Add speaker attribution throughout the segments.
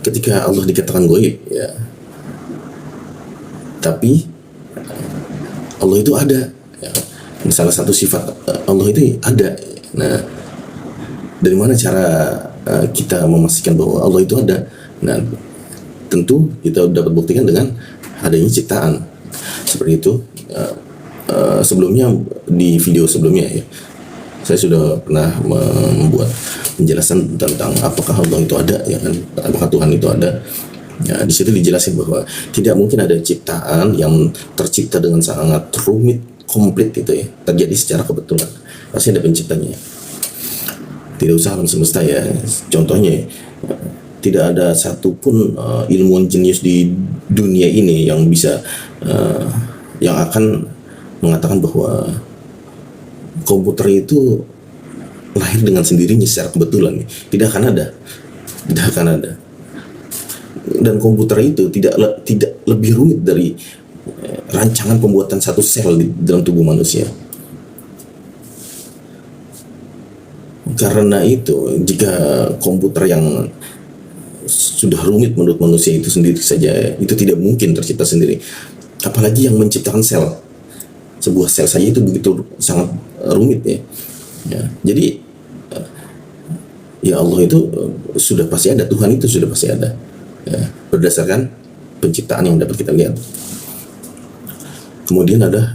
Speaker 1: ketika Allah dikatakan gaib, ya, tapi Allah itu ada, ya. Salah satu sifat Allah itu ada. Nah, dari mana cara kita memastikan bahwa Allah itu ada? Nah, tentu kita dapat buktikan dengan adanya ciptaan. Seperti itu. Sebelumnya di video sebelumnya, ya, saya sudah pernah membuat penjelasan tentang apakah Allah itu ada, ya kan? Apakah Tuhan itu ada? Ya, di situ dijelasin bahwa tidak mungkin ada ciptaan yang tercipta dengan sangat rumit, komplit gitu, ya, terjadi secara kebetulan. Pasti ada penciptanya. Tidak usah alam semesta, ya. Contohnya, tidak ada satupun ilmuwan jenius di dunia ini yang bisa yang akan mengatakan bahwa komputer itu lahir dengan sendirinya secara kebetulan. Tidak akan ada, tidak akan ada. Dan komputer itu tidak lebih rumit dari rancangan pembuatan satu sel di dalam tubuh manusia. Karena itu, jika komputer yang sudah rumit menurut manusia itu sendiri saja, itu tidak mungkin tercipta sendiri. Apalagi yang menciptakan sel. Sebuah sel saja itu begitu sangat rumit, ya. Ya, jadi ya Allah itu sudah pasti ada, Tuhan itu sudah pasti ada, ya, berdasarkan penciptaan yang dapat kita lihat. Kemudian ada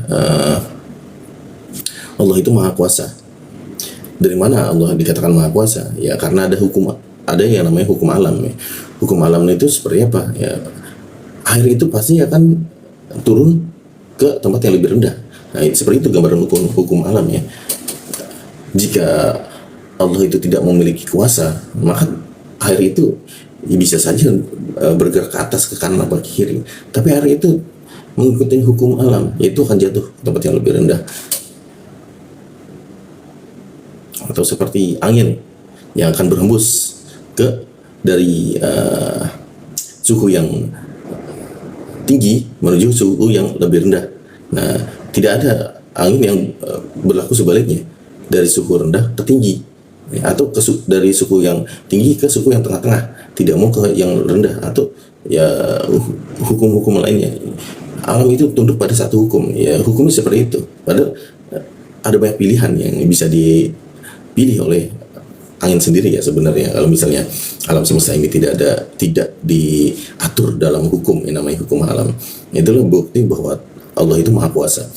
Speaker 1: Allah itu maha kuasa. Dari mana Allah dikatakan maha kuasa? Ya karena ada yang namanya hukum alam, ya. Hukum alam itu seperti apa? Ya, air itu pasti akan turun ke tempat yang lebih rendah. Nah, seperti itu gambaran hukum alam, ya. Jika Allah itu tidak memiliki kuasa, maka air itu bisa saja bergerak ke atas, ke kanan, atau ke kiri. Tapi air itu mengikuti hukum alam, yaitu akan jatuh ke tempat yang lebih rendah. Atau seperti angin yang akan berhembus dari suhu yang tinggi menuju suhu yang lebih rendah. Nah, tidak ada angin yang berlaku sebaliknya, dari suhu rendah ke tinggi, atau dari suhu yang tinggi ke suhu yang tengah-tengah, tidak mau ke yang rendah, atau ya hukum-hukum lainnya. Alam itu tunduk pada satu hukum, ya, hukumnya seperti itu. Padahal ada banyak pilihan yang bisa dipilih oleh angin sendiri, ya, sebenarnya. Kalau misalnya alam semesta ini tidak diatur dalam hukum yang namanya hukum alam, itulah bukti bahwa Allah itu maha kuasa.